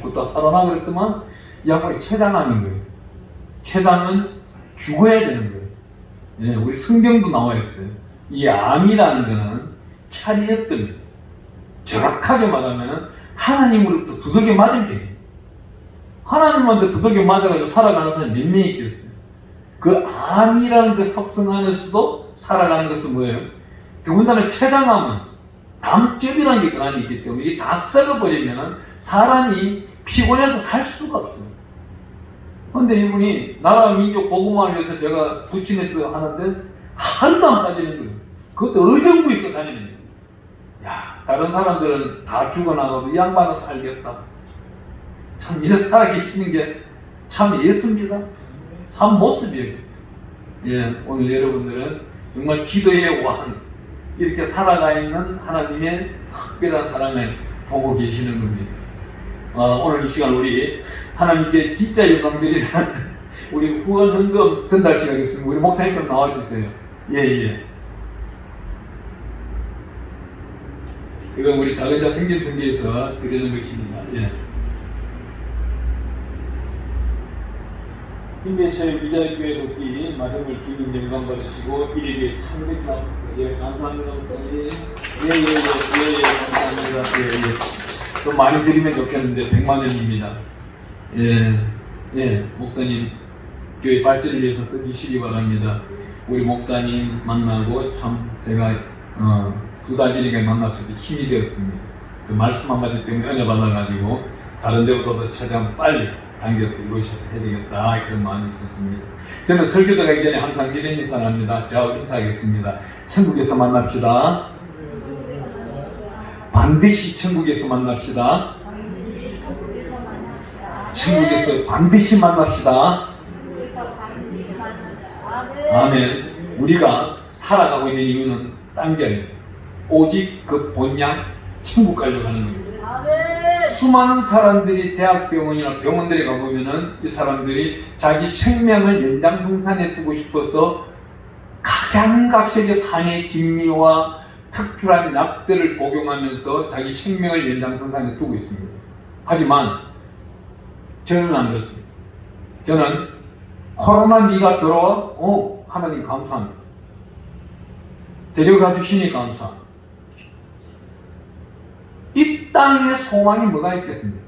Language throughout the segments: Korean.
죽었다 살아나 그랬더만 이 양반이 췌장암인 거예요. 췌장은 죽어야 되는 거예요. 예, 우리 성경도 나와 있어요. 이 암이라는 거는 차리했던, 정확하게 말하면 하나님으로부터 두들겨 맞은 병이에요. 하나님한테 두들겨 맞아가지고 살아가는 사람이 몇 명이 있겠어요. 그 암이라는 그 속성 안에서도 살아가는 것은 뭐예요? 더군다나 췌장암은 담즙이라는 게 그 안에 있기 때문에 이게 다 썩어버리면 사람이 피곤해서 살 수가 없어요. 그런데 이분이 나라 민족 복음화를 위해서 제가 부친에서 하는데 하루도 안 빠지는 거예요. 그것도 의정부에서 다니는 거예요. 야, 다른 사람들은 다 죽어나가도 이 양반은 살겠다. 참 이렇게 살아계시는 게 참 예수입니다. 참 모습이에요. 예, 오늘 여러분들은 정말 기도의 왕, 이렇게 살아가 있는 하나님의 특별한 사랑을 보고 계시는 겁니다. 오늘 이 시간 우리 하나님께 진짜 영광 드리는 우리 후원 헌금 전달 시간이겠습니다. 우리 목사님 좀 나와주세요. 예. 이건 우리 작은 자 생김성교에서 드리는 것입니다. 예. 힘내셔야 위자의 교회 돕기 마정을 주님 영광 받으시고 이리에 참되게 하옵소서. 예, 감사합니다 목사님. 예, 감사합니다. 예. 좀 많이 드리면 좋겠는데 100만 원입니다. 예, 목사님 교회 발전을 위해서 써주시기 바랍니다. 우리 목사님 만나고 참 제가 2달 전에 만났을 때 힘이 되었습니다. 그 말씀 한마디 때문에 은혜 받아가지고 다른 데보다 최대한 빨리 당겨서 이루셔서 해야 되겠다, 그런 마음이 있었습니다. 저는 설교도 가기 전에 항상 이런 인사를 합니다. 제가 인사하겠습니다. 천국에서 만납시다. 반드시 천국에서 만납시다. 천국에서 반드시 만납시다. 아멘. 우리가 살아가고 있는 이유는 딴 게 아니에요. 오직 그 본향 천국 가려고 하는 겁니다. 수많은 사람들이 대학병원이나 병원들에 가보면은 이 사람들이 자기 생명을 연장성산에 두고 싶어서 각양각색의 산의 진미와 특출한 약들을 복용하면서 자기 생명을 연장성산에 두고 있습니다. 하지만 저는 안 그렇습니다. 저는 코로나 들어와 하나님 감사합니다. 데려가 주시니 감사합니다. 이 땅에 소망이 뭐가 있겠습니까?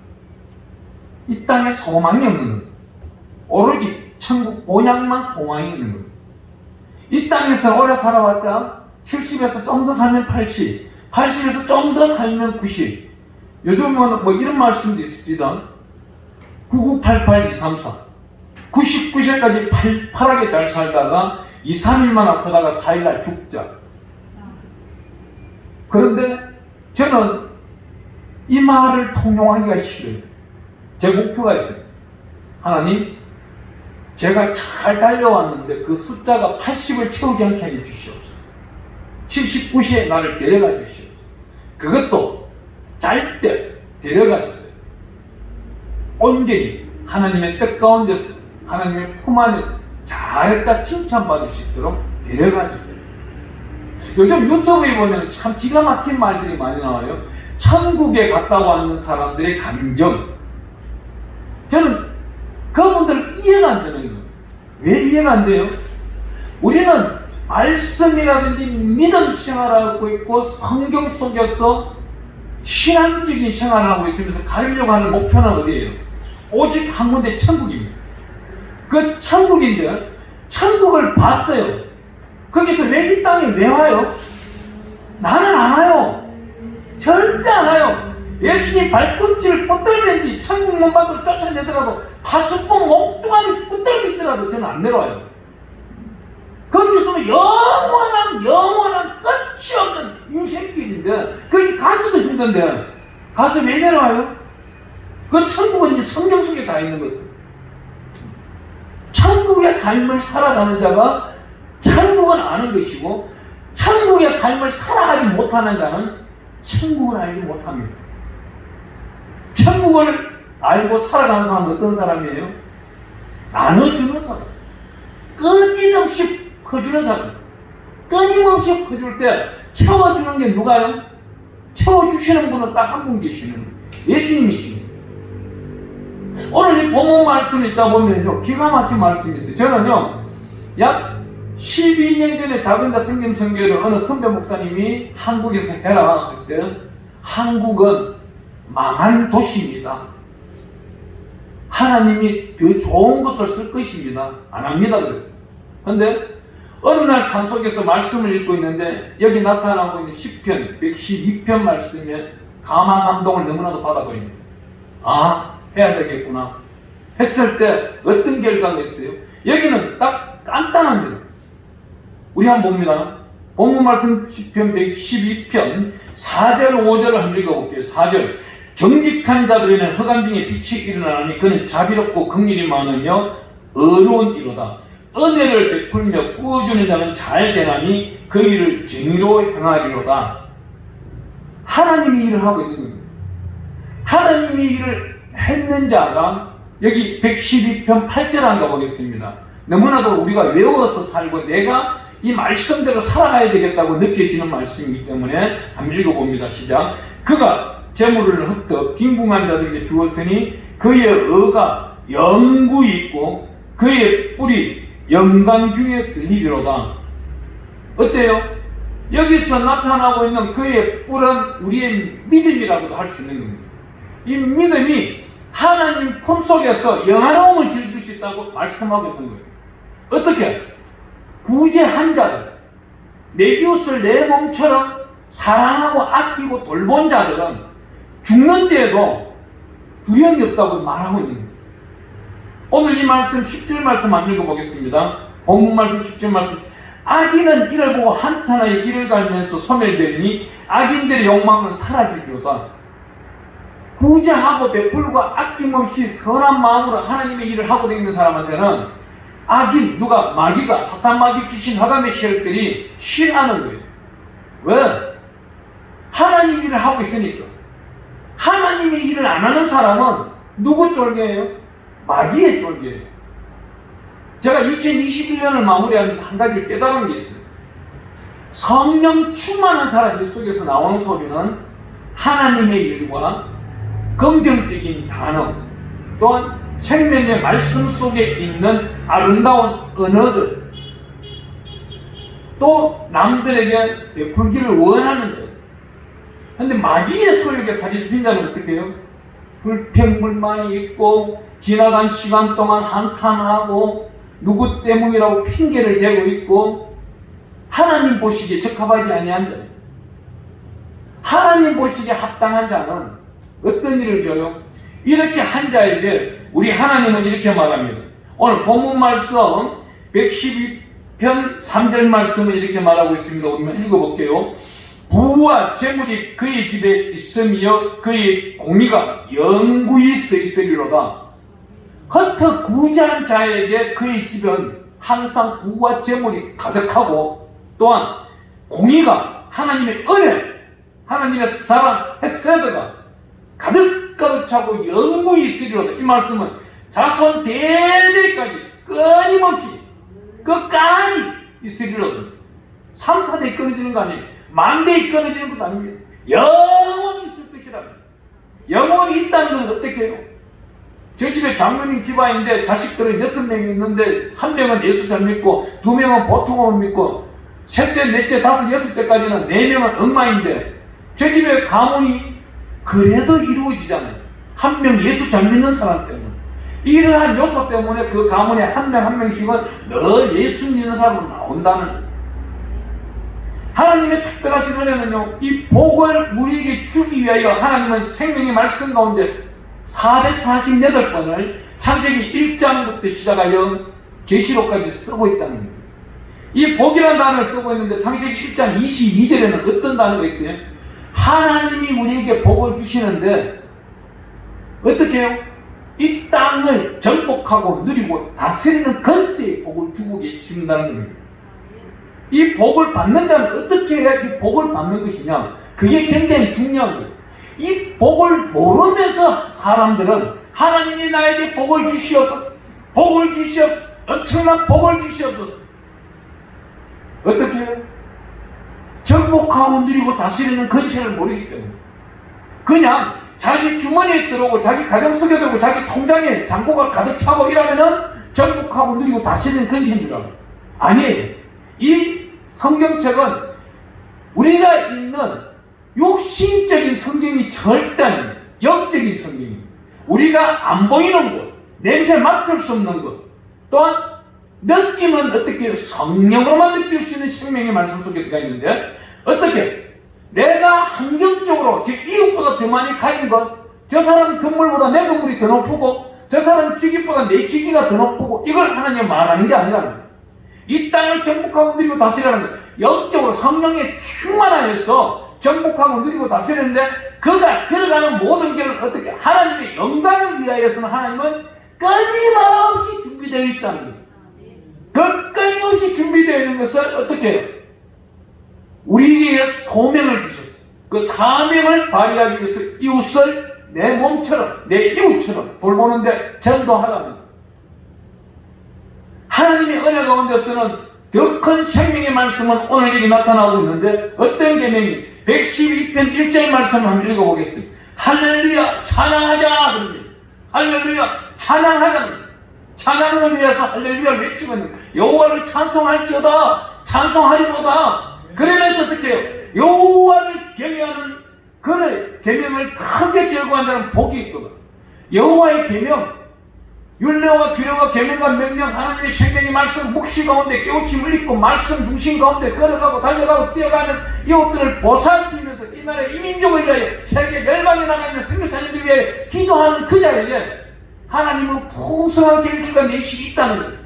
이 땅에 소망이 없는 겁니다. 오로지 천국 본향만 소망이 있는 겁니다. 이 땅에서 오래 살아봤자 70에서 좀 더 살면 80, 80에서 좀 더 살면 90. 요즘은 뭐 이런 말씀도 있습니다. 9988-234. 99세까지 팔팔하게 잘 살다가 2, 3일만 아프다가 4일날 죽자. 그런데 저는 이 말을 통용하기가 싫어요. 제 목표가 있어요. 하나님, 제가 잘 달려왔는데 그 숫자가 80을 채우지 않게 해 주시옵소서. 79세에 나를 데려가 주시옵소서. 그것도 잘 때 데려가 주세요. 온전히 하나님의 뜻 가운데서, 하나님의 품 안에서 잘했다 칭찬받을 수 있도록 데려가 주세요. 요즘 유튜브에 보면 참 기가 막힌 말들이 많이 나와요. 천국에 갔다 왔는 사람들의 감정. 저는 그분들 이해가 안 되는 거예요. 왜 이해가 안 돼요? 우리는 말씀이라든지 믿음 생활하고 있고 성경 속에서 신앙적인 생활을 하고 있으면서 가려고 하는 목표는 어디예요? 오직 한 군데 천국입니다. 그 천국인데 천국을 봤어요. 거기서 왜 이 땅에 왜 와요? 나는 안 와요. 절대 안 와요. 예수님 발꿈치를 뻗들면 뒤 천국 문밖으로 쫓아내더라도 파수꾼 목두가니 뻗들고 있더라도 저는 안 내려와요. 거기서는 영원한 끝이 없는 인생길인데 거기 가기도 힘든데 가서 왜 내려와요? 그 천국은 이 성경 속에 다 있는 것은 천국의 삶을 살아가는 자가 천국은 아는 것이고 천국의 삶을 살아가지 못하는 자는 천국을 알지 못합니다. 천국을 알고 살아가는 사람은 어떤 사람이에요? 나눠주는 사람. 끊임없이 퍼주는 사람. 끊임없이 퍼줄 때 채워주는 게 누가요? 채워주시는 분은 딱 한 분 계시는 예수님이십니다. 오늘 이 본문 말씀을 읽다 보면요, 기가 막힌 말씀이 있어요. 저는요, 약 12년 전에 작은 자 성경 선교를 어느 선배 목사님이 한국에서 해라 할 때, 한국은 망한 도시입니다. 하나님이 더 좋은 것을 쓸 것입니다. 안 합니다. 그랬어요. 근데 어느 날 산속에서 말씀을 읽고 있는데 여기 나타나고 있는 시편 112편 말씀에 감화 감동을 너무나도 받아버립니다. 아, 해야 되겠구나 했을 때 어떤 결과가 있어요? 여기는 딱 간단합니다. 우리 한번 봅니다. 본문 말씀 시편 112편 4절 5절을 한번 읽어볼게요. 4절, 정직한 자들에는 흑암 중에 빛이 일어나니 그는 자비롭고 긍휼이 많으며 의로운 이로다. 은혜를 베풀며 꾸어주는 자는 잘 되나니 그 일을 정의로 행하리로다. 하나님이 일을 하고 있는 겁니다. 하나님이 일을 했는 자가 여기 112편 8절 한번 보겠습니다. 너무나도 우리가 외워서 살고 내가 이 말씀대로 살아가야 되겠다고 느껴지는 말씀이기 때문에 한번 읽어봅니다. 시작. 그가 재물을 흩어 빈궁한 자들에게 주었으니 그의 의가 영구히 있고 그의 뿔이 영광 중에 들리리로다. 어때요? 여기서 나타나고 있는 그의 뿔은 우리의 믿음이라고도 할 수 있는 겁니다. 이 믿음이 하나님 품 속에서 영화로움을 즐길 수 있다고 말씀하고 있는 거예요. 어떻게? 구제한 자들, 내 이웃을 내 몸처럼 사랑하고 아끼고 돌본 자들은 죽는 데에도 두려움이 없다고 말하고 있는 거예요. 오늘 이 말씀 10절 말씀 한번 읽어보겠습니다. 본문 말씀 10절 말씀. 악인은 이를 보고 한탄하여 이를 갈면서 소멸되리니 악인들의 욕망은 사라지리로다. 구제하고 베풀고 아낌없이 선한 마음으로 하나님의 일을 하고 다니는 사람한테는 악인, 누가 마귀가 사탄 마귀 귀신 하담의 세력들이 싫어하는 거예요. 왜? 하나님 일을 하고 있으니까. 하나님의 일을 안 하는 사람은 누구 쫄개예요? 마귀의 쫄개예요. 제가 2021년을 마무리하면서 한 가지를 깨달은 게 있어요. 성령 충만한 사람들 속에서 나오는 소리는 하나님의 일과 긍정적인 단어 또한 생명의 말씀 속에 있는 아름다운 언어들, 또 남들에게 베풀기를 원하는 자. 그런데 마귀의 소욕에 사로잡힌 자는 어떻게 해요? 불평불만이 있고 지나간 시간 동안 한탄하고 누구 때문이라고 핑계를 대고 있고 하나님 보시기에 적합하지 아니한 자. 하나님 보시기에 합당한 자는 어떤 일을 줘요? 이렇게 한 자에게 우리 하나님은 이렇게 말합니다. 오늘 본문 말씀 112편 3절 말씀은 이렇게 말하고 있습니다. 우리 읽어볼게요. 부와 재물이 그의 집에 있으며 그의 공의가 영구히 서 있으리로다. 흩어 구제한 자에게 그의 집은 항상 부와 재물이 가득하고 또한 공의가 하나님의 은혜, 하나님의 사랑, 헤세드가 가득 차고 영구히 있으리로다. 이 말씀은 자손 대대까지 끊임없이 끝까지 있으리로다. 3, 4대에 끊어지는 거 아니에요. 만대에 끊어지는 것도 아닙니다. 영원히 있을 것이라. 영원히 있다는 것은 어떻게 해요? 저 집에 장로님 집안인데 자식들은 6명이 있는데 1명은 예수 잘 믿고 2명은 보통으로 믿고 셋째, 넷째, 다섯, 여섯째까지는 4명은 엉망인데 저 집에 가문이 그래도 이루어지잖아요. 1명 예수 잘 믿는 사람 때문에. 이러한 요소 때문에 그 가문에 1명씩은 늘 예수 믿는 사람으로 나온다는. 하나님의 특별하신 은혜는요, 이 복을 우리에게 주기 위하여 하나님은 생명의 말씀 가운데 448번을 창세기 1장부터 시작하여 계시록까지 쓰고 있다는 거예요. 이 복이라는 단어를 쓰고 있는데 창세기 1장 22절에는 어떤 단어가 있어요? 하나님이 우리에게 복을 주시는데 어떻게 해요? 이 땅을 정복하고 누리고 다스리는 권세의 복을 주고 계신다는 겁니다. 이 복을 받는 자는 어떻게 해야 이 복을 받는 것이냐? 그게 굉장히 중요한 거예요. 이 복을 모르면서 사람들은 하나님이 나에게 복을 주시옵소서, 복을 주시옵소서, 엄청난 복을 주시옵소서. 어떻게 해요? 정복하고 누리고 다스리는 권세를 모르기 때문에 그냥 자기 주머니에 들어오고 자기 가정 속에 들어오고 자기 통장에 잔고가 가득 차고 이러면은 정복하고 누리고 다스리는 근시인 줄 알아. 아니에요. 이 성경책은 우리가 읽는 육신적인 성경이 절대 아닙니다. 영적인 성경입니다. 우리가 안 보이는 것, 냄새 맡을 수 없는 것, 또한 느낌은 어떻게 성령으로만 느낄 수 있는 생명의 말씀 속에 들어가 있는데, 어떻게 내가 환경적으로 제 이웃보다 더 많이 가진 것, 저 사람 건물보다 내 건물이 더 높고 저 사람 직위보다 내 직위가 더 높고, 이걸 하나님 말하는 게 아니랍니다. 이 땅을 정복하고 누리고 다스리라는 것, 영적으로 성령에 충만하여서 정복하고 누리고 다스리는데, 그가 걸어가는 모든 길을 어떻게 하나님의 영광을 위하여서는 하나님은 끊임없이 준비되어 있다는 거예요. 그 끊임없이 준비되어 있는 것을 어떻게 해요? 우리에게 소명을 주셨어요. 그 사명을 발휘하기 위해서 이웃을 내 몸처럼, 내 이웃처럼 돌보는데 전도하라는 거예요. 하나님의 은혜 가운데서는 더 큰 생명의 말씀은 오늘 여기 나타나고 있는데, 어떤 계명이 112편 1절 말씀을 한번 읽어보겠습니다. 할렐루야 찬양하자 그럽니다. 할렐루야 찬양하자. 찬양을 위해서 할렐루야를 외치거든요. 여호와를 찬송할지어다 찬송하리로다. 그러면서 어떻게 해요? 여호와를 경외하는 그 계명을 크게 절거한 자는 복이 있거든. 여호와의 계명, 율례와 규례와 계명과 명령, 하나님의 생명의 말씀 묵시 가운데 깨우침을 입고 말씀 중심 가운데 걸어가고 달려가고 뛰어가면서 이웃들을 보살피면서 이 나라의 이민족을 위하여 세계 열방에 나가 있는 선교사님들 위하여 기도하는 그 자에게 하나님은 풍성한 계획과 내식이 있다는 거예요.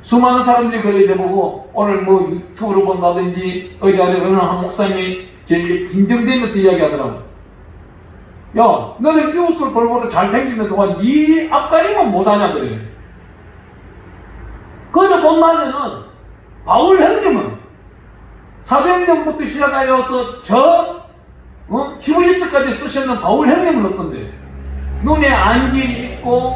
수많은 사람들이 그래 저보고 오늘 뭐 유튜브로 본다든지 어제 어느 한 목사님이 저에게 빈정대면서 이야기하더라고. 야, 너는 이웃을 돌보러 잘 댕기면서 와, 네 앞가림은 못하냐 그래. 그걸 본다면은 바울 형님은 사도행전부터 시작하여서 히브리서까지 쓰셨는 바울 형님은 어떤데? 눈에 안질이 있고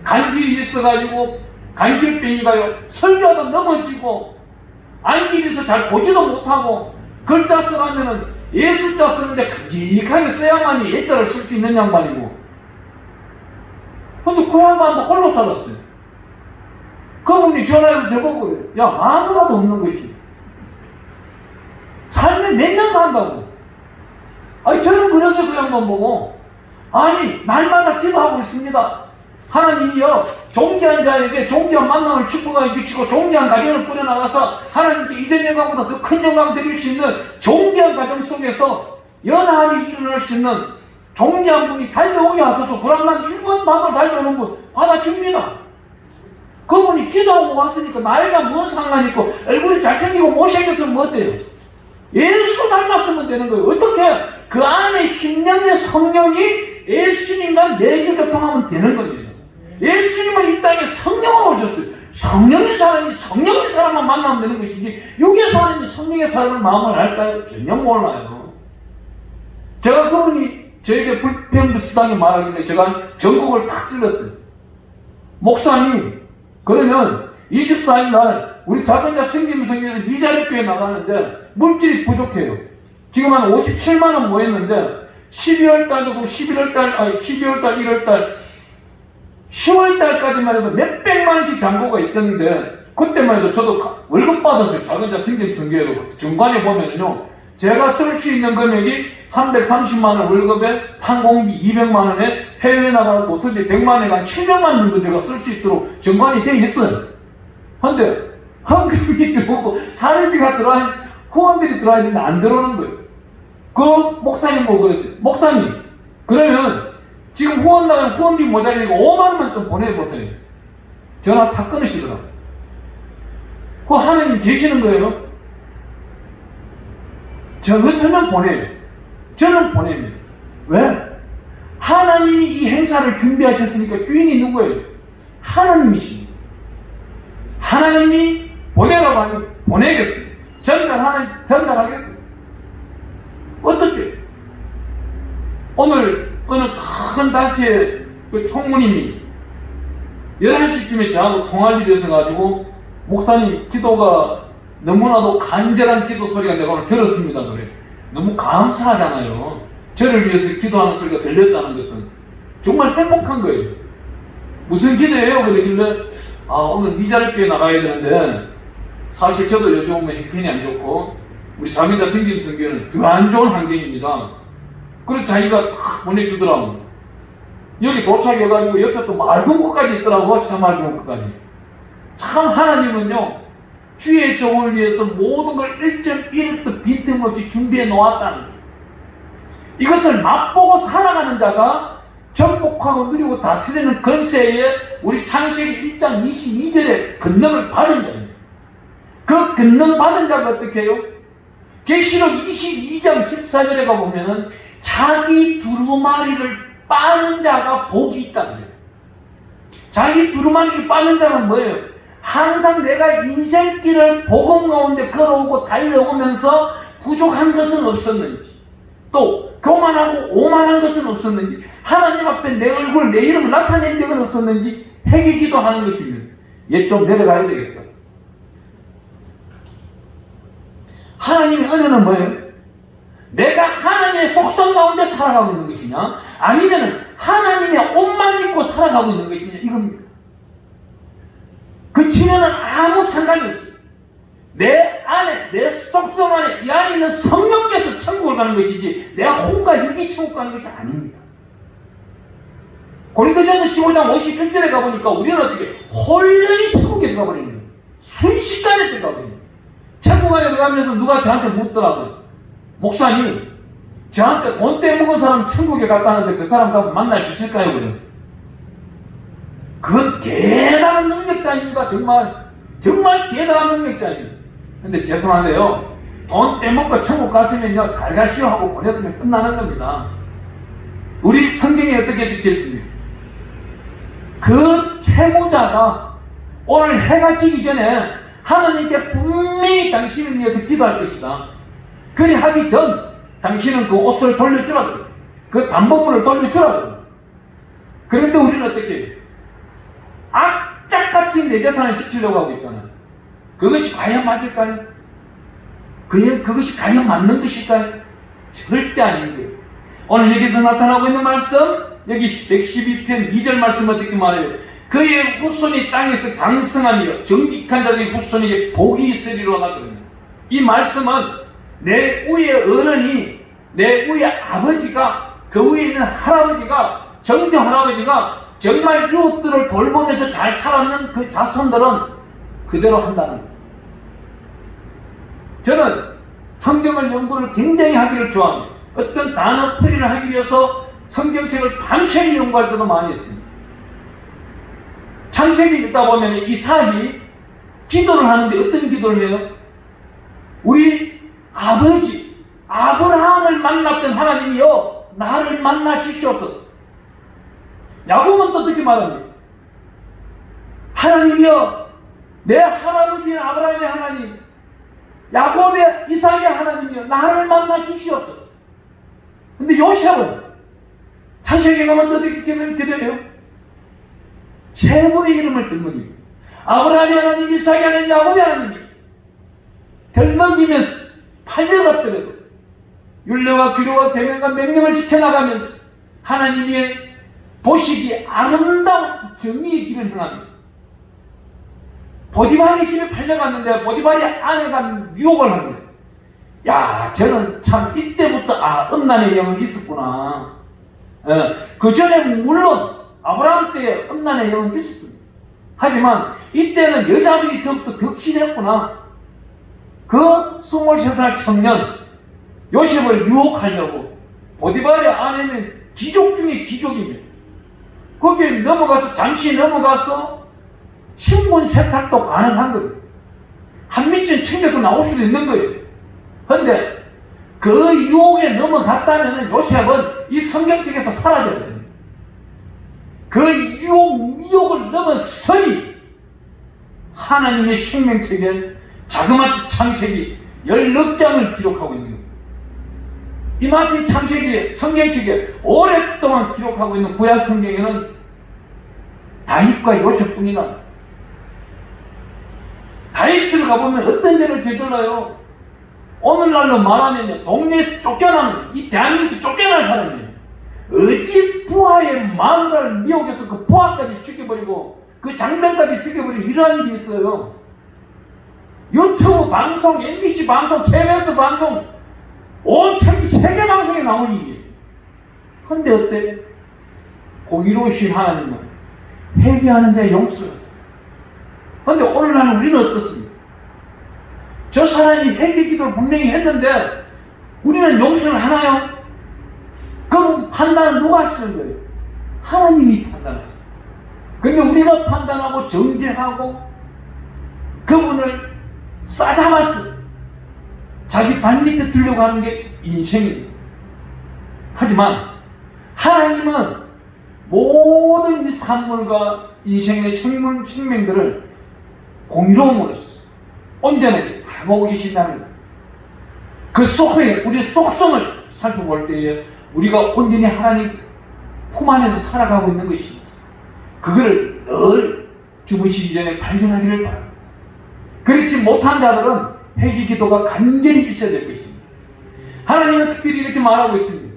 간질이 있어가지고 간질병인가요? 설교하다 넘어지고 안질이 있어 잘 보지도 못하고 글자 쓰라면은 예술자 쓰는데 큼직하게 써야만이 예자를 쓸 수 있는 양반이고, 근데 그 양반도 홀로 살았어요. 그분이 전화해서 저보고 그래요. 야, 마누라도 없는 것이 살면 몇 년 산다고. 아니 저는 그래서 그 양반 보고, 아니 날마다 기도하고 있습니다. 하나님이여 존귀한 자에게 존귀한 만남을 축복하여 주시고 존귀한 가정을 꾸려나가서 하나님께 이전 영광보다 더 큰 영광 드릴 수 있는 존귀한 가정 속에서 연합이 일어날 수 있는 존귀한 분이 달려오게 하소서. 그럼 난 1번 받을 달려오는 분 받아줍니다. 그분이 기도하고 왔으니까 나이가 뭔 상관이 있고 얼굴이 잘생기고 못생겼으면 뭐 어때요? 예수 닮았으면 되는 거예요. 어떻게? 그 안에 10년의 성령이 예수님과 내주 교통하면 되는 겁니다. 예수님은 이 땅에 성령으로 오셨어요. 성령의 사람이 성령의 사람만 만나면 되는 것이지, 육의 사람이 성령의 사람을 마음을 알까요? 전혀 몰라요. 제가 그분이 저에게 불평불수당에 말하길래 제가 전국을 탁 찔렀어요. 목사님, 그러면 24일 날 우리 작은자 생김성에서 미자립교회 나가는데 물질이 부족해요. 지금 한 57만 원 모였는데 12월 달도 11월 달, 12월 달, 1월 달, 10월 달까지만 해도 몇백만 원씩 잔고가 있었는데, 그때만 해도 저도 월급 받았어요. 작은자 생김성교회로. 정관에 보면은요, 제가 쓸 수 있는 금액이 330만 원 월급에 항공비 200만 원에 해외 나가는 도서비 100만 원에 한 700만 원 정도 제가 쓸 수 있도록 정관이 되어 있어요. 근데 헌금이 들어오고 사례비가 들어와, 후원들이 들어와야 되는데 안 들어오는 거예요. 그 목사님 보고 그랬어요. 목사님, 그러면 지금 후원 나가면 후원비 모자라니까 5만 원만 좀 보내보세요. 전화 탁 끊으시더라고요. 그 하나님 계시는 거예요? 저 같으면 보내요. 저는 보냅니다. 왜? 하나님이 이 행사를 준비하셨으니까 주인이 누구예요? 하나님이십니다. 하나님이 보내라고 하면 보내겠어요. 전달하겠어요. 어떻게? 오늘 어느 큰 단체의 그 총무님이 11시쯤에 저하고 통할 일이 있어가지고, 목사님 기도가 너무나도 간절한 기도 소리가 내가 오늘 들었습니다. 그래. 너무 감사하잖아요. 저를 위해서 기도하는 소리가 들렸다는 것은 정말 행복한 거예요. 무슨 기도예요? 그러길래 오늘 미자립교회 나가야 되는데 사실 저도 요즘 형편이 안 좋고 우리 자매자 생김선교는 더 안 좋은 환경입니다. 그래서 자기가 보내주더라고. 여기 도착해가지고 옆에 또 맑은 곳까지 있더라고. 새맑은 곳까지. 참 하나님은요 주의 종을 위해서 모든 걸 1.1도 빈틈없이 준비해 놓았다는 거예요. 이것을 맛보고 살아가는 자가 정복하고 누리고 다스리는 권세에 우리 창세기 1장 22절에 권능을 받은 자입니다. 그 권능 받은 자가 어떻게 해요? 계시록 22장 14절에 가보면은 자기 두루마리를 빠는 자가 복이 있다는 거예요. 자기 두루마리를 빠는 자는 뭐예요? 항상 내가 인생길을 복음 가운데 걸어오고 달려오면서 부족한 것은 없었는지, 또 교만하고 오만한 것은 없었는지, 하나님 앞에 내 얼굴, 내 이름을 나타낸 적은 없었는지 회개기도 하는 것입니다. 얘 좀 내려가야 되겠다. 하나님의 은혜는 뭐예요? 내가 하나님의 속성 가운데 살아가고 있는 것이냐, 아니면 하나님의 옷만 입고 살아가고 있는 것이냐, 이겁니다. 그 치료는 아무 상관이 없어요. 내 안에, 내 속성 안에, 이 안에 있는 성령께서 천국을 가는 것이지 내가 혼과 육이 천국 가는 것이 아닙니다. 고린도전서 15장 51절에 가보니까 우리는 어떻게 홀연히 천국에 들어가 버리는 거예요. 순식간에 들어가 버리는 거예요. 천국 안에 들어가면서 누가 저한테 묻더라고요. 목사님, 저한테 돈 떼먹은 사람 천국에 갔다는데 그 사람 다 만날 수 있을까요? 그래요. 그건 대단한 능력자입니다. 정말 대단한 능력자입니다. 근데 죄송한데요, 돈 떼먹고 천국 갔으면요 잘 가시오 하고 보냈으면 끝나는 겁니다. 우리 성경에 어떻게 적혀있습니까? 그 채무자가 오늘 해가 지기 전에 하나님께 분명히 당신을 위해서 기도할 것이다. 그리 하기 전 당신은 그 옷을 돌려주라고, 그 담보물을 돌려주라고. 그런데 우리는 어떻게 해요? 악착같이 내 재산을 지키려고 하고 있잖아요. 그것이 과연 맞을까요? 그것이 과연 맞는 것일까요? 절대 아닌 거예요. 오늘 여기서 나타나고 있는 말씀, 여기 112편 2절 말씀 어떻게 말해요? 그의 후손이 땅에서 강성하며 정직한 자들의 후손에게 복이 있으리로다. 이 말씀은 내 위의 어른이, 내 위의 아버지가, 그 위에 있는 할아버지가, 정정 할아버지가 정말 이웃들을 돌보면서 잘 살았는 그 자손들은 그대로 한다는 거예요. 저는 성경을 연구를 굉장히 하기를 좋아합니다. 어떤 단어 풀이를 하기 위해서 성경책을 밤새이 연구할 때도 많이 했습니다. 창세기 읽다 보면 이삭이 기도를 하는데 어떤 기도를 해요? 우리 아버지 아브라함을 만났던 하나님이여 나를 만나 주시옵소서. 야곱은 또 어떻게 말합니까? 하나님이여 내 할아버지 아브라함의 하나님, 야곱의 이삭의 하나님이여 나를 만나 주시옵소서. 근데 요셉은 창세기에 가면 어떻게 기도해요? 세 분의 이름을 들먹입니다. 아브라함의 하나님, 이삭의 하나님, 야곱의 하나님. 들먹이면서 팔려갔더라도 율례와 규례와 계명과 명령을 지켜나가면서 하나님의 보시기에 아름다운 정의의 길을 행합니다. 보디발의 집에 팔려갔는데 보디발의 아내가 유혹을 합니다. 야, 저는 참 이때부터 음란의 영은 있었구나. 그 전에 물론 아브라함 때 음란의 영은 있었습니다. 하지만 이때는 여자들이 더욱더 덕실했구나. 그 23살 청년 요셉을 유혹하려고 보디발의 아내는 귀족 중에 귀족입니다. 거기에 넘어가서 잠시 넘어가서 신분 세탁도 가능한 거예요. 한 미친 챙겨서 나올 수도 있는 거예요. 그런데 그 유혹에 넘어갔다면 요셉은 이 성경책에서 사라져야 됩니다. 그 미혹을 넘어서니 하나님의 생명책에 자그마치 창세기 16장을 기록하고 있는 겁니다. 이마치 창세기 성경책에 오랫동안 기록하고 있는 구약 성경에는 다윗과 요셉뿐이다. 다윗을 가보면 어떤 죄를 저질러요? 오늘날로 말하면 동네에서 쫓겨나는, 이 대한민국에서 쫓겨날 사람이에요. 어디 부하의 마누라를 미혹해서 그 부하까지 죽여버리고 그 장병까지 죽여버리는 이러한 일이 있어요. 유튜브 방송, MBC 방송, KBS 방송, 온 세계 방송에 나올 일이에요. 근데 어때? 공의로우신 하나님은 회개하는 자의 용서를 하세요. 근데 오늘날 우리는 어떻습니까? 저 사람이 회개 기도를 분명히 했는데 우리는 용서를 하나요? 그럼 판단은 누가 하시는 거예요? 하나님이 판단하세요. 그러니까 우리가 판단하고 정죄하고 그분을 싸잡아서 자기 발밑에 들려고 하는 게 인생입니다. 하지만 하나님은 모든 이 산물과 인생의 생명들을 공의로움으로써 온전하게 다 보고 계신다는 것. 그 속에 우리의 속성을 살펴볼 때에 우리가 온전히 하나님 품 안에서 살아가고 있는 것입니다. 그걸 늘 주무시기 전에 발견하기를 바랍니다. 그렇지 못한 자들은 회개 기도가 간절히 있어야 될 것입니다. 하나님은 특별히 이렇게 말하고 있습니다.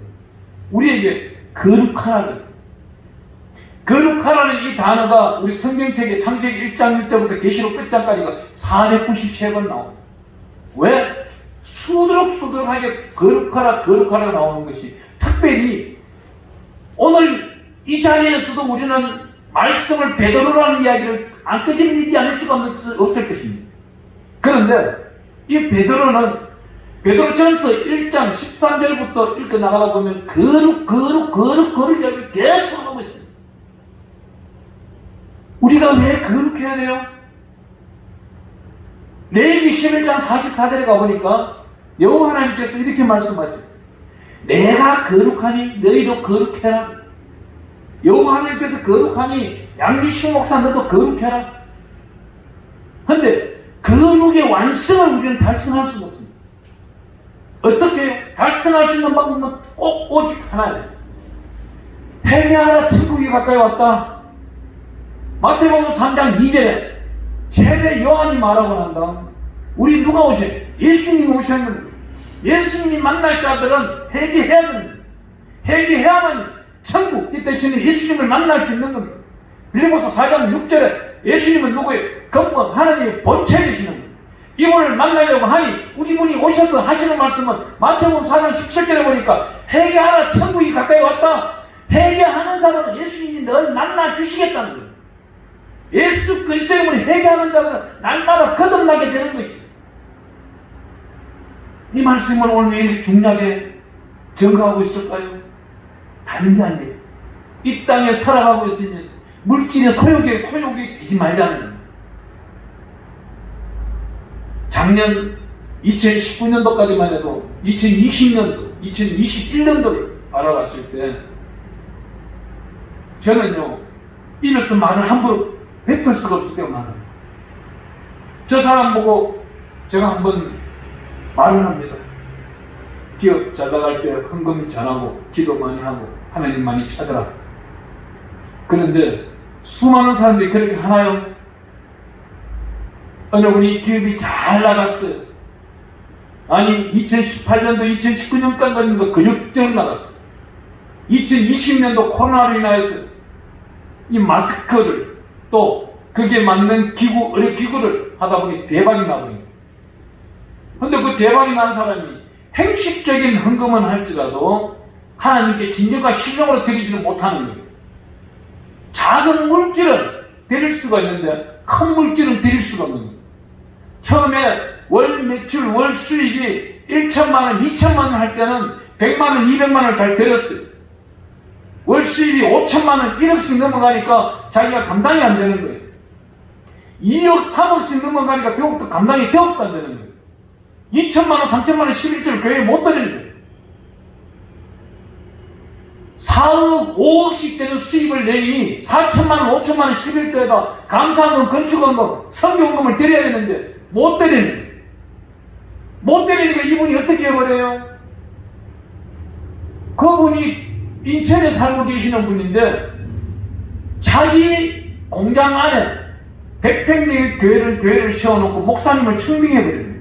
우리에게 거룩하라는, 거룩하라는 이 단어가 우리 성경책에 창세기 1장 1절부터 계시록 끝장까지가 493번 나옵니다. 왜? 수두룩수두룩하게 거룩하라 거룩하라 나오는 것이, 특별히 오늘 이 자리에서도 우리는 말씀을 베드로라는 이야기를 안 끄집어내지 않을 수가 없을 것입니다. 그런데 이 베드로전서 1장 13절부터 읽고 나가다 보면 거룩 이야기를 계속 하고 있습니다. 우리가 왜 거룩해야 돼요? 레위기 11장 44절에 가보니까 여호와 하나님께서 이렇게 말씀하세요. 내가 거룩하니 너희도 거룩해라. 여호와 하나님께서 거룩하니 양기식 목사 너도 거룩해라. 그런데 거룩의 완성을 우리는 달성할 수가 없습니다. 어떻게 해요? 달성할 수 있는 방법은 꼭 오직 하나예요. 회개하라 천국이 가까이 왔다. 마태복음 3장 2절에 세례 요한이 말하고 난 다음 우리 누가 오셔요? 예수님이 오셨는데 예수님이 만날 자들은 회개해야 됩니다. 회개해야만 천국, 이 대신에 예수님을 만날 수 있는 겁니다. 빌립보서 4장 6절에 예수님은 누구예요? 근본 하나님의 본체 되시는 겁니다. 이분을 만나려고 하니 우리 분이 오셔서 하시는 말씀은 마태복음 4장 17절에 보니까 회개하라 천국이 가까이 왔다. 회개하는 사람은 예수님이 늘 만나 주시겠다는 거예요. 예수 그리스도 때문에 회개하는 자들은 날마다 거듭나게 되는 것입니다. 이 말씀을 오늘 왜 이렇게 중요하게 증거하고 있을까요? 다른 게 아니에요. 이 땅에 살아가고 있으면서 물질의 소욕이 되지 말자는 겁니다. 작년 2019년도까지만 해도 2020년도, 2021년도를 바라봤을 때 저는요, 입에서 말을 함부로 뱉을 수가 없을 때가 많아요. 저 사람 보고 제가 한번 말을 합니다. 기업 잘 나갈 때 헌금 잘하고 기도 많이 하고 하나님 많이 찾아라. 그런데 수많은 사람들이 그렇게 하나요? 어느 분이 기업이 잘 나갔어요. 아니 2018년도 2019년까지도 근육적 나갔어요. 2020년도 코로나로 인하여서 이 마스크를 또 그게 맞는 기구, 의료기구를 하다 보니 대박이 나버립니다. 근데 그 대박이 난 사람이 행식적인 헌금은 할지라도 하나님께 진정과 신령으로 드리지는 못하는 거예요. 작은 물질은 드릴 수가 있는데 큰 물질은 드릴 수가 없는 거예요. 처음에 월 매출, 월 수익이 1천만 원, 2천만 원 할 때는 100만 원, 200만 원을 잘 드렸어요. 월 수입이 5천만 원, 1억씩 넘어가니까 자기가 감당이 안 되는 거예요. 2억, 3억씩 넘어가니까 더욱더 감당이 더욱더 안 되는 거예요. 2천만 원, 3천만 원, 11조를 교회에 못 드리는 거예요. 4억, 5억씩 되는 수입을 내니 4천만 원, 5천만 원, 11조에다 감사원금, 건축원금, 성경금을 드려야 되는데 못 드리는 거예요. 못 드리니까 이분이 어떻게 해버려요? 그분이 인천에 살고 계시는 분인데 자기 공장 안에 100평대의 교회를 세워놓고 목사님을 청빙해버려요.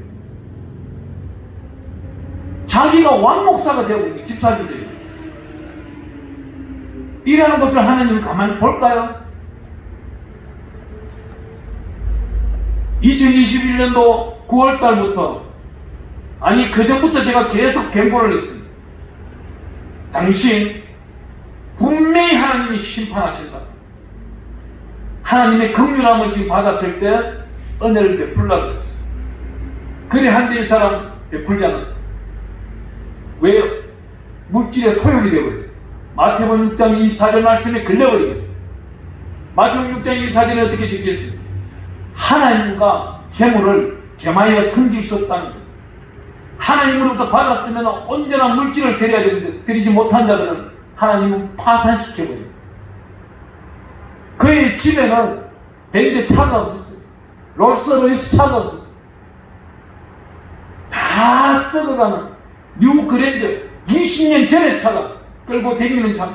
자기가 왕목사가 되어버린 집사들이. 이라는 것을 하나님은 가만히 볼까요? 2021년도 9월달부터, 아니 그전부터 제가 계속 경고를 했습니다. 당신 분명히 하나님이 심판하신다. 하나님의 긍휼함을 지금 받았을 때 은혜를 베풀라고 했어요. 그래 한데 이 사람 베풀지 않았어요. 왜요? 물질의 소용이 되어버렸어요. 마태복음 6장 24절 말씀에 걸려버립니다. 마태복음 6장 24절에 어떻게 적혀있어요? 하나님과 재물을 겸하여 섬길 수 없다는 거예요. 하나님으로부터 받았으면 온전한 물질을 드려야 되는데 드리지 못한 자들은 하나님은 파산시켜버려요. 그의 집에는 벤츠 차가 없었어요. 롤스로이스 차가 없었어요. 다 썩어가는 뉴 그랜저 20년 전의 차가 끌고 다니는 차.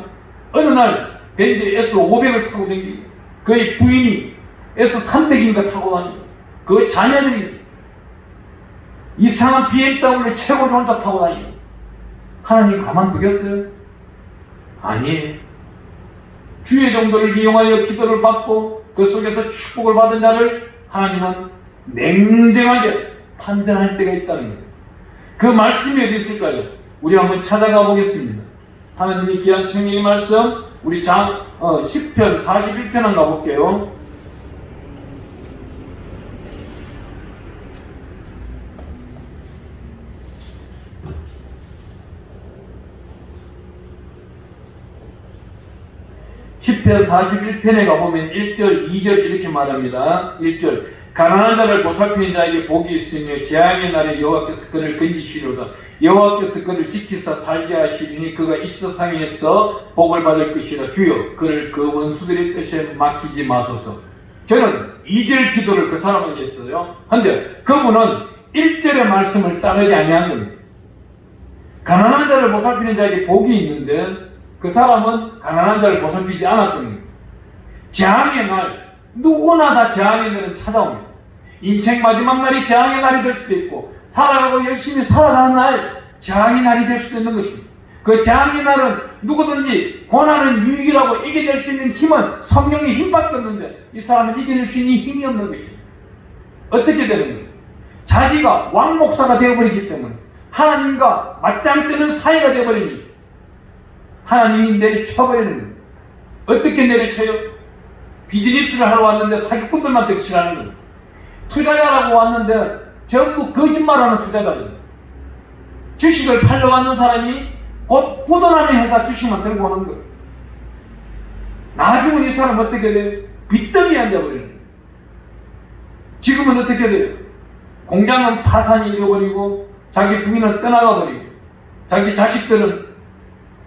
어느 날 벤츠 S500을 타고 다니고 그의 부인이 S300인가 타고 다니고 그 자녀들이 이상한 BMW 최고 좋은 차 타고 다니고 하나님 가만두겠어요? 아니에요. 주의 정도를 이용하여 기도를 받고 그 속에서 축복을 받은 자를 하나님은 냉정하게 판단할 때가 있다는 거예요. 그 말씀이 어디 있을까요? 우리 한번 찾아가 보겠습니다. 하나님이 귀한 성경의 말씀 우리 10편 41편 한번 가볼게요. 시편 41편에 가보면 1절, 2절 이렇게 말합니다. 1절 가난한 자를 보살피는 자에게 복이 있으며 재앙의 날에 여호와께서 그를 건지시리로다. 여호와께서 그를 지키사 살게 하시리니 그가 이 세상에서 복을 받을 것이라. 주여 그를 그 원수들의 뜻에 맡기지 마소서. 저는 2절 기도를 그 사람에게 했어요. 그런데 그분은 1절의 말씀을 따르지 아니한 겁니다. 가난한 자를 보살피는 자에게 복이 있는데 그 사람은 가난한 자를 보살피지 않았던 겁니다. 재앙의 날, 누구나 다 재앙의 날은 찾아옵니다. 인생 마지막 날이 재앙의 날이 될 수도 있고 살아가고 열심히 살아가는 날 재앙의 날이 될 수도 있는 것입니다. 그 재앙의 날은 누구든지 고난은 유익이라고 이겨낼 수 있는 힘은 성령의 힘밖에 없는데 이 사람은 이겨낼 수 있는 힘이 없는 것입니다. 어떻게 되는 거예요? 자기가 왕목사가 되어버리기 때문에 하나님과 맞짱 뜨는 사이가 되어버리니 하나님이 내리쳐버리는 거예요. 어떻게 내리쳐요? 비즈니스를 하러 왔는데 사기꾼들만 득실하는 거예요. 투자자라고 왔는데 전부 거짓말하는 투자자예요. 주식을 팔러 왔는 사람이 곧 부도나는 회사 주식만 들고 오는 거예요. 나중은 이 사람 어떻게 돼요? 빚더미에 앉아버리는 거예요. 지금은 어떻게 돼요? 공장은 파산이 잃어버리고 자기 부인은 떠나가버리고 자기 자식들은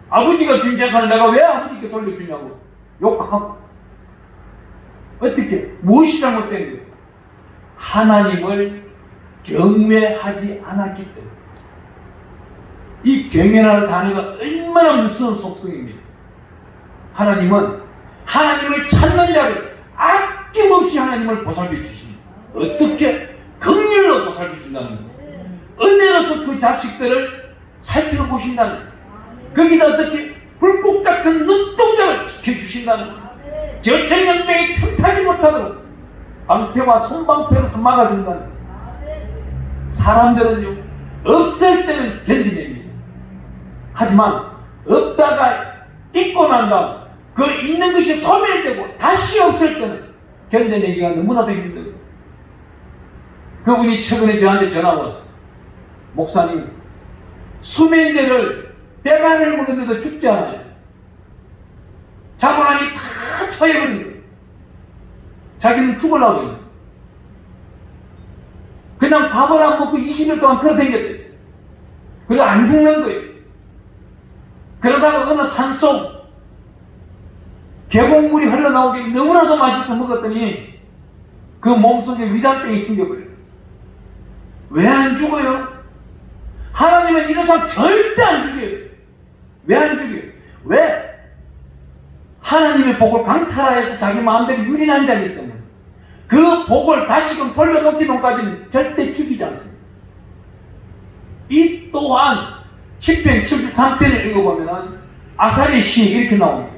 아버지가 준 재산을 내가 왜 아버지께 돌려주냐고 욕하고. 어떻게? 무엇이 잘못된 거예요? 하나님을 경외하지 않았기 때문에. 이 경외라는 단어가 얼마나 무서운 속성입니다. 하나님은 하나님을 찾는 자를 아낌없이 하나님을 보살펴 주십니다. 어떻게? 긍휼로 보살펴 준다는 거예요. 은혜로서 그 자식들을 살펴보신다는 거예요. 거기다 어떻게 불꽃 같은 눈동자를 지켜주신다는 거예요. 저천년병이 틈타지 못하도록 방패와 손방패로서 막아준다는 거예요. 사람들은요 없을 때는 견디냅니다. 하지만 없다가 있고 난 다음 그 있는 것이 소멸되고 다시 없을 때는 견뎌내기가 너무나도 힘들어요. 그분이 최근에 저한테 전화 왔어요. 목사님, 수면제를 배간을 먹었는데도 죽지 않아요. 자고 나니 다 토해버린 거예요. 자기는 죽으려고 해요. 그냥 밥을 안 먹고 20일 동안 걸어다녔대요. 그래서 안 죽는 거예요. 그러다가 어느 산속 계곡물이 흘러나오게 너무나도 맛있어 먹었더니 그 몸속에 위장병이 생겨버려요. 왜 안 죽어요? 하나님은 이런 사람 절대 안 죽여요. 왜 안 죽여요? 왜? 하나님의 복을 강탈하여서 자기 마음대로 유린한 자이기 때문에 그 복을 다시금 돌려놓기 전까지는 절대 죽이지 않습니다. 이 또한 시편 73편을 읽어보면은 아삽의 시에 이렇게 나옵니다.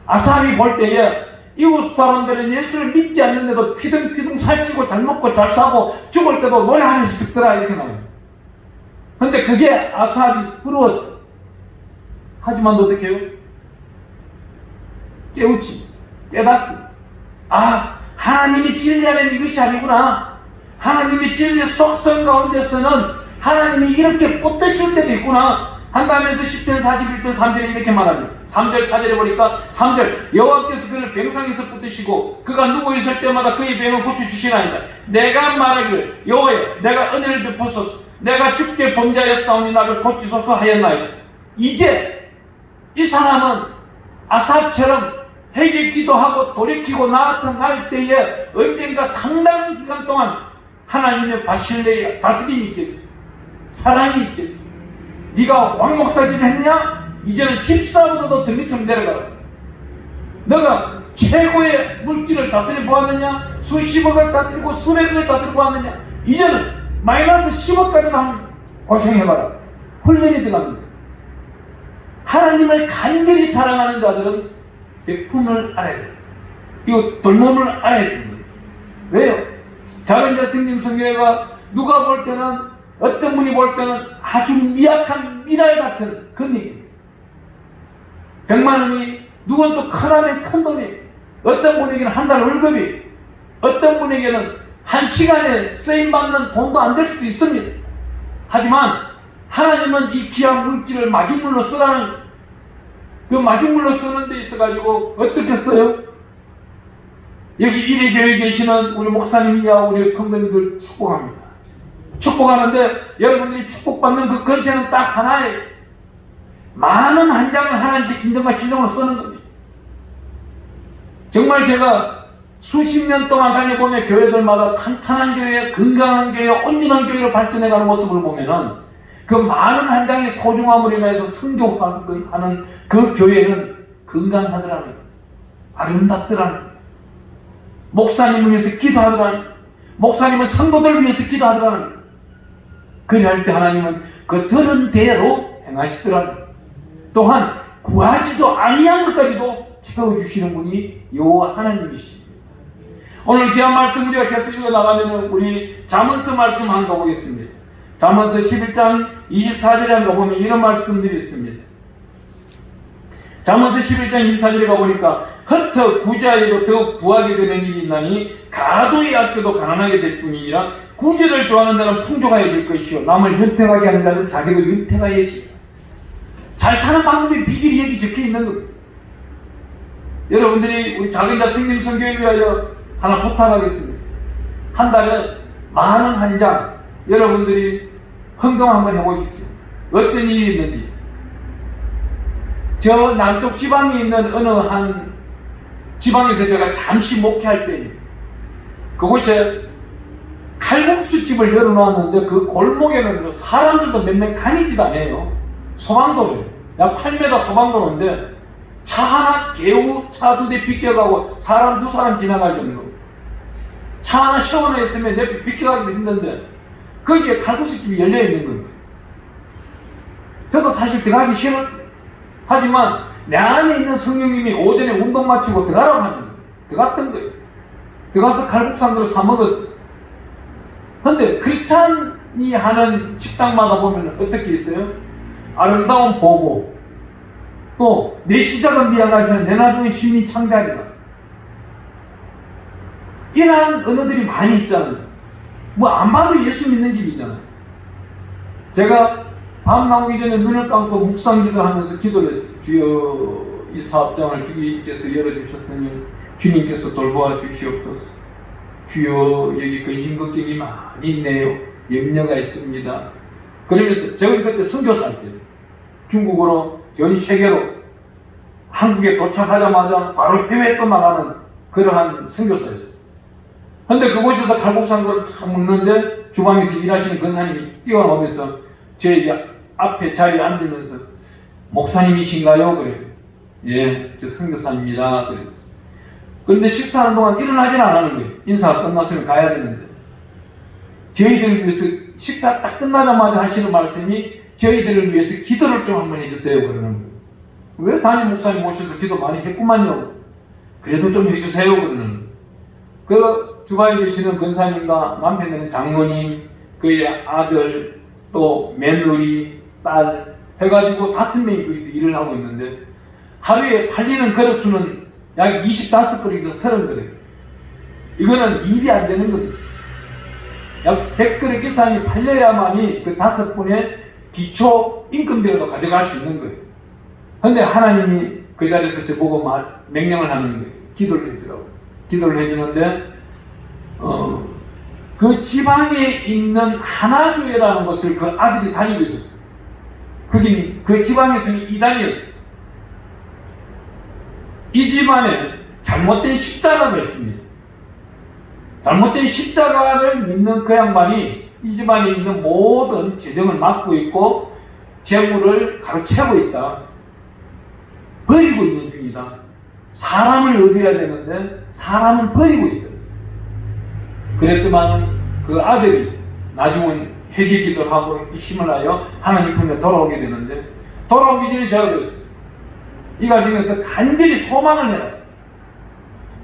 아삽이 볼 때에 이웃 사람들은 예수를 믿지 않는데도 피둥피둥 살찌고 잘 먹고 잘 사고 죽을 때도 노래하면서 죽더라 이렇게 나와요. 근데 그게 아삽이 부러웠어. 하지만 어떻게 해요? 깨우치, 깨닫어. 아, 하나님이 진리하는 이것이 아니구나. 하나님이 진리의 속성 가운데서는 하나님이 이렇게 뻗으실 때도 있구나 한다면서 10편 41편 3절에 이렇게 말합니다. 3절 4절에 보니까 3절 여호와께서 그를 병상에서 붙드시고 그가 누워있을 때마다 그의 병을 고쳐주시나이다. 내가 말하기를 여호와여 내가 은혜를 베푸소서 내가 주께 범죄하였사오니 나를 고치소서 하였나이다. 이제 이 사람은 아삽처럼 회개 기도하고 돌이키고 나타날 때에 언젠가 상당한 기간 동안 하나님의 바실레의 다스림이 있겠죠. 사랑이 있겠죠. 네가 왕목살질을 했냐? 이제는 집사보다도 더 밑으로 내려가라. 너가 최고의 물질을 다스려 보았느냐? 수십억을 다스리고 수백억을 다스려 보았느냐? 이제는 마이너스 10억까지도 한번 고생해봐라. 훈련이 들어갑니다. 하나님을 간절히 사랑하는 자들은 백품을 알아야 돼요. 이거 돌몸을 알아야 됩니다. 왜요? 자변자 스님 성경회가 누가 볼 때는 어떤 분이 볼 때는 아주 미약한 미랄 같은 금액입니다. 100만 원이 누군 또 크라면 큰 돈이 어떤 분에게는 한 달 월급이 어떤 분에게는 한 시간에 쓰임받는 돈도 안 될 수도 있습니다. 하지만 하나님은 이 귀한 물질을 마중물로 쓰라는 그 마중물로 쓰는 데 있어가지고 어떻게 써요? 여기 일일교회에 계시는 우리 목사님이야 우리 성도님들 축복합니다. 축복하는데 여러분들이 축복받는 그 건세는 딱 하나예요. 많은 한 장을 하나님께 진정과 진정으로 쓰는 겁니다. 정말 제가 수십 년 동안 다녀보면 교회들마다 탄탄한 교회, 건강한 교회, 온전한 교회로 발전해가는 모습을 보면은 그 많은 한 장의 소중함으로 인해서 성교하는 그 교회는 건강하더라는 거예요. 아름답더라는 거예요. 목사님을 위해서 기도하더라는 거예요. 목사님은 성도들을 위해서 기도하더라는 거예요. 그럴 때 하나님은 그 들은 대로 행하시더라는 거예요. 또한 구하지도 아니한 것까지도 채워주시는 분이 여호와 하나님이십니다. 오늘 귀한 말씀 우리가 계속 읽어나가면 우리 잠언서 말씀 한번 보겠습니다. 잠언서 11장 24절에 한번 보면 이런 말씀들이 있습니다. 잠언서 11장 24절에 가보니까 흩어 구자에도 더욱 부하게 되는 일이 있나니 가도의 아껴도 가난하게 될 뿐이니라. 구제를 좋아하는 자는 풍족하여질 것이요 남을 윤택하게 하는 자는 자기도 윤택하여질. 잘 사는 방법의 비결이 여기 적혀 있는 겁니다. 여러분들이 우리 작은자 승림 선교회를 위하여 하나 부탁하겠습니다. 한 달에 많은 한 장 여러분들이 헌금 한번 해보십시오. 어떤 일이 있는지. 저 남쪽 지방에 있는 어느 한 지방에서 제가 잠시 목회할 때 그곳에 칼국수집을 열어놓았는데 그 골목에는 사람들도 몇 명 다니지도 않아요. 소방도로예요. 약 8m 소방도로인데 차 하나 개우 차 두 대 비껴가고 사람 두 사람 지나갈 정도. 차 하나 세워놓에 있으면 내 비껴가기도 힘든데 거기에 칼국수집이 열려있는 겁니다. 저도 사실 들어가기 싫었어요. 하지만 내 안에 있는 성령님이 오전에 운동 마치고 들어가라고 하는 거예요. 들어갔던 거예요. 들어가서 칼국수 한 그릇 사 먹었어요. 근데 크리스찬이 하는 식당마다 보면 어떻게 있어요? 아름다운 보고 또 내 시작은 미안하지만 내 나중에 힘이 창대하리라. 이러한 언어들이 많이 있잖아요. 뭐 안 봐도 예수 믿는 집이 있잖아요. 제가 밤 나오기 전에 눈을 감고 묵상기도 하면서 기도를 했어요. 주여 이 사업장을 주님께서 열어주셨으니 주님께서 돌보아 주시옵소서. 주여 여기 근심 걱정이 많이 있네요. 염려가 있습니다. 그러면서 제가 그때 선교사 할 때 중국어로 전 세계로 한국에 도착하자마자 바로 해외에 또 나가는 그러한 선교사였어요. 근데 그곳에서 칼국수 한 그릇 탁 먹는데 주방에서 일하시는 권사님이 뛰어나오면서 제 앞에 자리에 앉으면서 목사님이신가요? 그래요. 예, 저 선교사입니다. 그래요. 그런데 식사하는 동안 일어나질 않았는 거예요. 인사가 끝났으면 가야 되는데 저희들 위해서 식사 딱 끝나자마자 하시는 말씀이 저희들을 위해서 기도를 좀 한번 해주세요. 그러는 거예요. 왜 담임 목사님 오셔서 기도 많이 했구만요. 그래도 좀 해주세요. 그러는 거예요. 그 주방에 계시는 권사님과 남편 되는 장로님, 그의 아들, 또 며느리, 딸 해가지고 5명이 거기서 일을 하고 있는데 하루에 팔리는 그릇수는 약 25그릇에서 30그릇. 이거는 일이 안 되는 겁니다. 약 100그릇 이상이 팔려야만이 그 5분의 기초 임금비라도 가져갈 수 있는 거예요. 근데 하나님이 그 자리에서 저보고 명령을 하는 거예요. 기도를 해주라고. 기도를 해주는데 그 지방에 있는 하나교회라는 것을 그 아들이 다니고 있었어요. 그 지방에서는 이단이었어요. 이 집안에 잘못된 십자가가 있습니다. 잘못된 십자가를 믿는 그 양반이 이 집안에 있는 모든 재정을 막고 있고 재물을 가로채고 있다. 버리고 있는 중이다. 사람을 얻어야 되는데 사람은 버리고 있다. 그랬더만은 그 아들이 나중은 회개 기도를 하고 힘을 하여 하나님 품에 돌아오게 되는데 돌아오기 전에 제가 그랬어요. 이 과정에서 간절히 소망을 해라.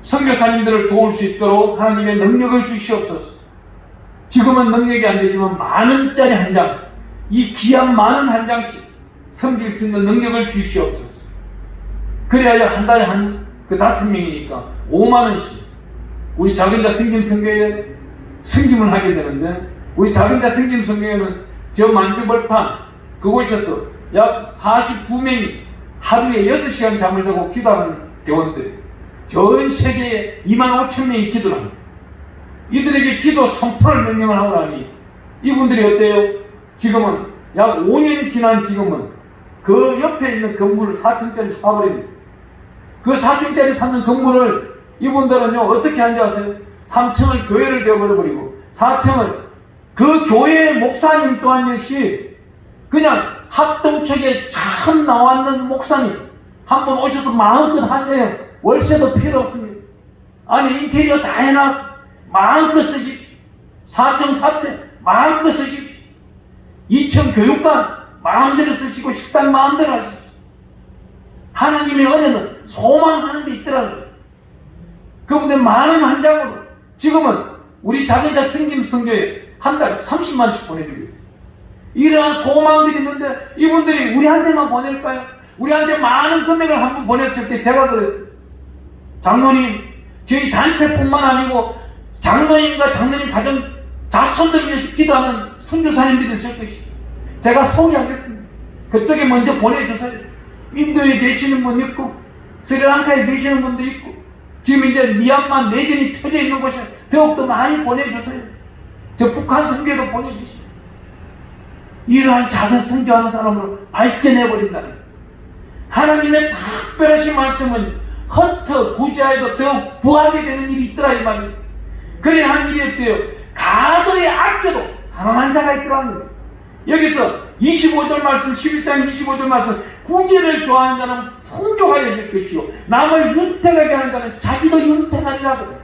선교사님들을 도울 수 있도록 하나님의 능력을 주시옵소서. 지금은 능력이 안 되지만 만원짜리 한 장, 이 귀한 만원 한 장씩 섬길 수 있는 능력을 주시옵소서. 그래야 한 달에 그 5명이니까 5만원씩 우리 작은자 성김성교회에 성김을 하게 되는데 우리 작은자 성김성교회는 저 만주벌판 그곳에서 약 49명이 하루에 6시간 잠을 자고 기도하는 대원들, 전 세계에 25,000명이 기도를 합니다. 이들에게 기도 선포를 명령을 하고 나니 이분들이 어때요? 지금은 약 5년 지난 지금은 그 옆에 있는 건물을 4층짜리 사버립니다. 그 4층짜리 사는 건물을 이분들은요 어떻게 하는지 아세요? 3층을 교회를 되어버려버리고 4층을 그 교회의 목사님 또한 역시 그냥 합동책에 참 나왔는 목사님 한번 오셔서 마음껏 하세요. 월세도 필요 없습니다. 아니 인테리어 다 해놨어. 마음껏 쓰십시오. 4층 사태 마음껏 쓰십시오. 2층 교육관 마음대로 쓰시고 식당 마음대로 하십시오. 하나님의 은혜는 소망하는 데 있더라고요. 그분들 만원 한 장으로 지금은 우리 작은자 성김성교회 한 달 30만원씩 보내주고 있어요. 이러한 소망들이 있는데 이분들이 우리한테만 보낼까요? 우리한테 많은 금액을 한번 보냈을 때 제가 그랬어요. 장로님, 저희 단체뿐만 아니고 장로님과 장로님 가정 자손들 위해서 기도하는 선교사님들이 있을 것이고 제가 소개하겠습니다. 그쪽에 먼저 보내주세요. 인도에 계시는 분 있고 스리랑카에 계시는 분도 있고 지금 이제 미얀마 내전이 터져 있는 곳에 더욱더 많이 보내주세요. 저 북한 선교에도 보내주시고 이러한 작은 선교하는 사람으로 발전해버린다는 하나님의 특별하신 말씀은 허터 부자에도 더욱 부하게 되는 일이 있더라 이 말이에요. 그래야 한 일이 어때요? 가도에 아껴도 가난한 자가 있더라는 거예요. 여기서 25절 말씀 11장 25절 말씀 구제를 좋아하는 자는 풍족하여질 것이요 남을 윤택하게 하는 자는 자기도 윤택하리라고.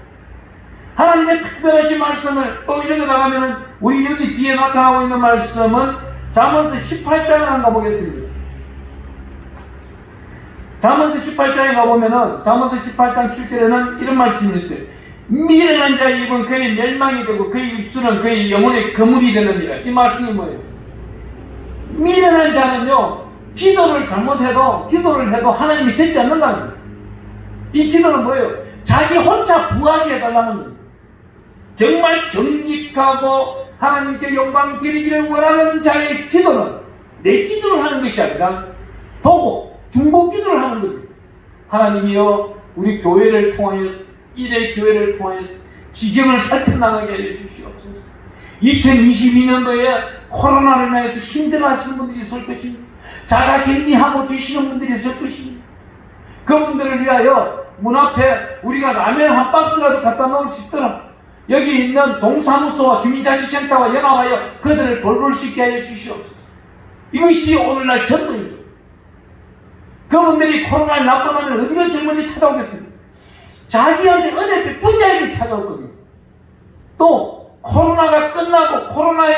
하나님의 특별하신 말씀을 또 읽어 나가면은 우리 여기 뒤에 나타나고 있는 말씀은 잠언서 18장을 한번 가보겠습니다. 잠언서 18장에 가보면은 잠언서 18장 7절에는 이런 말씀이 있어요. 미련한 자의 입은 그의 멸망이 되고 그의 입술은 그의 영혼의 거물이 되느니라. 이 말씀이 뭐예요? 미련한 자는요 기도를 해도 하나님이 듣지 않는다는 거예요. 이 기도는 뭐예요? 자기 혼자 부하게 해달라는 거예요. 정말 정직하고 하나님께 영광 드리기를 원하는 자의 기도는 내 기도를 하는 것이 아니라 도구, 중보 기도를 하는 겁니다. 하나님이여 우리 교회를 통하여서 일의 교회를 통하여서 지경을 살펴나가게 하여 주시옵소서. 2022년도에 코로나로 인해서 힘들어하시는 분들이 있을 것입니다. 자가격리하고 계시는 분들이 있을 것입니다. 그분들을 위하여 문 앞에 우리가 라면 한 박스라도 갖다 놓을 수 있도록 여기 있는 동사무소와 주민자치센터와 연합하여 그들을 돌볼 수 있게 하여 주시옵소서. 이것이 오늘날 전도입니다. 그분들이 코로나를 낫고 나면 어디가 제일 먼저 찾아오겠습니까? 자기한테 은혜 베푼 자에게 찾아올 겁니다. 또 코로나가 끝나고 코로나의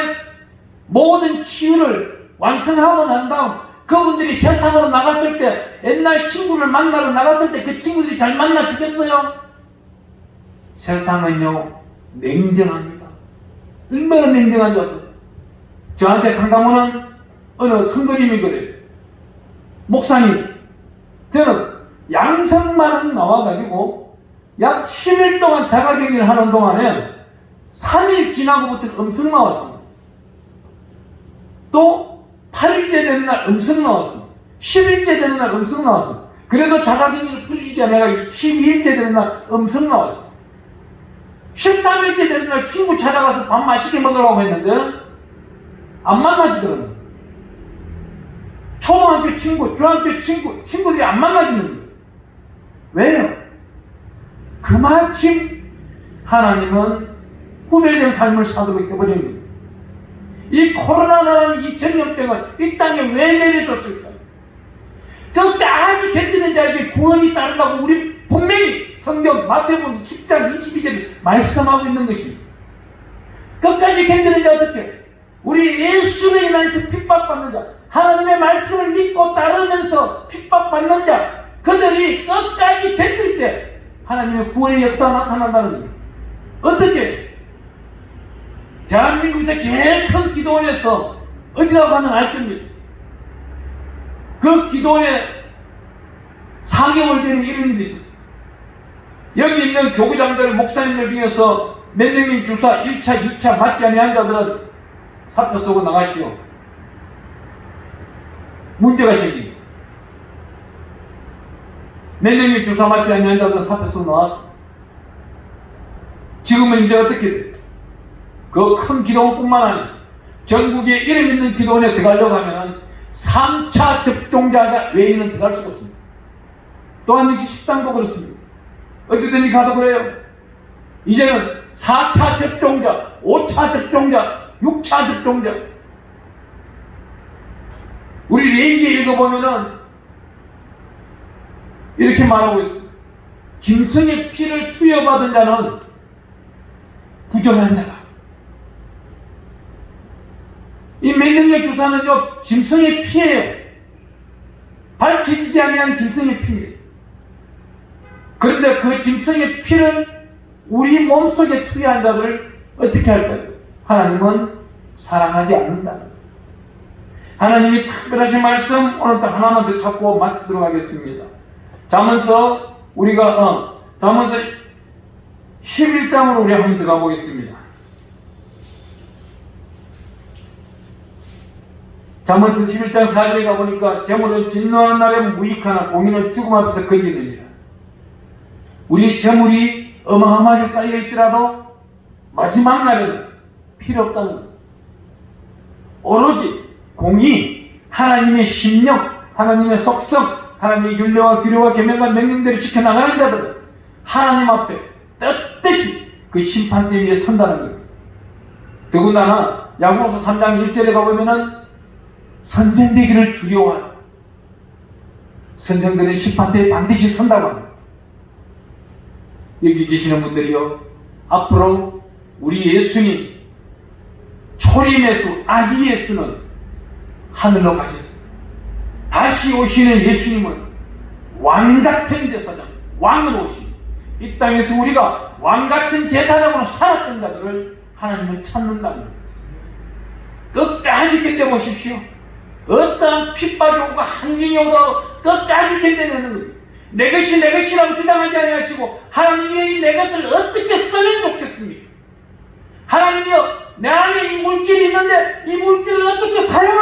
모든 치유를 완성하고 난 다음 그분들이 세상으로 나갔을 때 옛날 친구를 만나러 나갔을 때 그 친구들이 잘 만나 주겠어요? 세상은요 냉정합니다. 얼마나 냉정한지 아세요? 저한테 상담하는 어느 성도님이 그래요. 목사님, 저는 양성만은 나와가지고 약 10일 동안 자가격리를 하는 동안에 3일 지나고부터 음성 나왔습니다. 또 8일째 되는 날 음성 나왔습니다. 10일째 되는 날 음성 나왔습니다. 그래도 자가격리를 풀리지 않아가 12일째 되는 날 음성 나왔습니다. 13일째 되는 날 친구 찾아가서 밥 맛있게 먹으려고 했는데 안 만나지더라고요. 초등학교 친구, 중학교 친구들이 안 만나지는 거예요. 왜요? 그마침 하나님은 후회된 삶을 사도록 해버린 거예요. 이 코로나라는 이 전염병을 이 땅에 왜 내려줬을까? 끝까지 견디는 자에게 구원이 따른다고 우리 분명히 성경 마태복음 10장 22절에 말씀하고 있는 것입니다. 끝까지 견디는 자 어떻게? 우리 예수로 인해서 핍박받는 자, 하나님의 말씀을 믿고 따르면서 핍박받는 자, 그들이 끝까지 견딜 때 하나님의 구원의 역사가 나타난다는 거예요. 어떻게? 대한민국에서 제일 큰 기도원에서 어디라고 하면 알 겁니다. 그 기도원에 4개월 전에 이런 일이 있었어요. 여기 있는 교구장들 목사님들 중에서 몇 명이 주사 1차, 2차 맞지 아니한 자들은 사표 쓰고 나가시오. 문제가 생깁니다. 몇 명이 주사 맞지 아니한 자들은 사표 쓰고 나왔어. 지금은 이제 어떻게 돼? 그 큰 기도원뿐만 아니라 전국에 이름 있는 기도원에 들어가려고 하면 3차 접종자가 외에는 들어갈 수가 없습니다. 또한 이 식당도 그렇습니다. 어디든지 가도 그래요. 이제는 4차 접종자, 5차 접종자, 6차 접종자. 우리 레이기에 읽어보면은 이렇게 말하고 있어요. 짐승의 피를 투여받은 자는 부정한 자다. 이 면역력 주사는요, 짐승의 피예요. 밝혀지지 아니한 짐승의 피입니다. 그런데 그 짐승의 피를 우리 몸속에 투여한 자들을 어떻게 할까요? 하나님은 사랑하지 않는다. 하나님이 특별하신 말씀 오늘도 하나만 더 찾고 마치도록 하겠습니다. 잠언서 우리가 잠언서 11장으로 우리 한번 들어가 보겠습니다. 잠언서 11장 4절에 가보니까 재물은 진노하는 날에 무익하나 공의는 죽음 앞에서 걸리느니라. 우리 재물이 어마어마하게 쌓여있더라도 마지막 날에는 필요 없다는 거예요. 오로지 공의, 하나님의 심령, 하나님의 속성, 하나님의 율례와 규례와 계명과 명령대로 지켜나가는 자들은 하나님 앞에 뜻대시 그 심판대 위에 선다는 거예요. 더군다나 야고보서 3장 1절에 가보면은 선생되기를 두려워하라. 선생들은 심판대에 반드시 선다고 합니다. 여기 계시는 분들이요, 앞으로 우리 예수님 초림의 수, 아기 예수는 하늘로 가셨습니다. 다시 오시는 예수님은 왕같은 제사장, 왕으로 오십니다. 이 땅에서 우리가 왕같은 제사장으로 살았던 자들을 하나님은 찾는다는 거예요. 끝까지 견뎌보십시오. 어떠한 핍박이 오고 한중이 오더라도 끝까지 견뎌내는 거예요. 내 것이 내 것이라고 주장하지 아니하시고 하나님이 내 것을 어떻게 쓰면 좋겠습니까? 하나님이여, 내 안에 이 물질이 있는데 이 물질을 어떻게 사용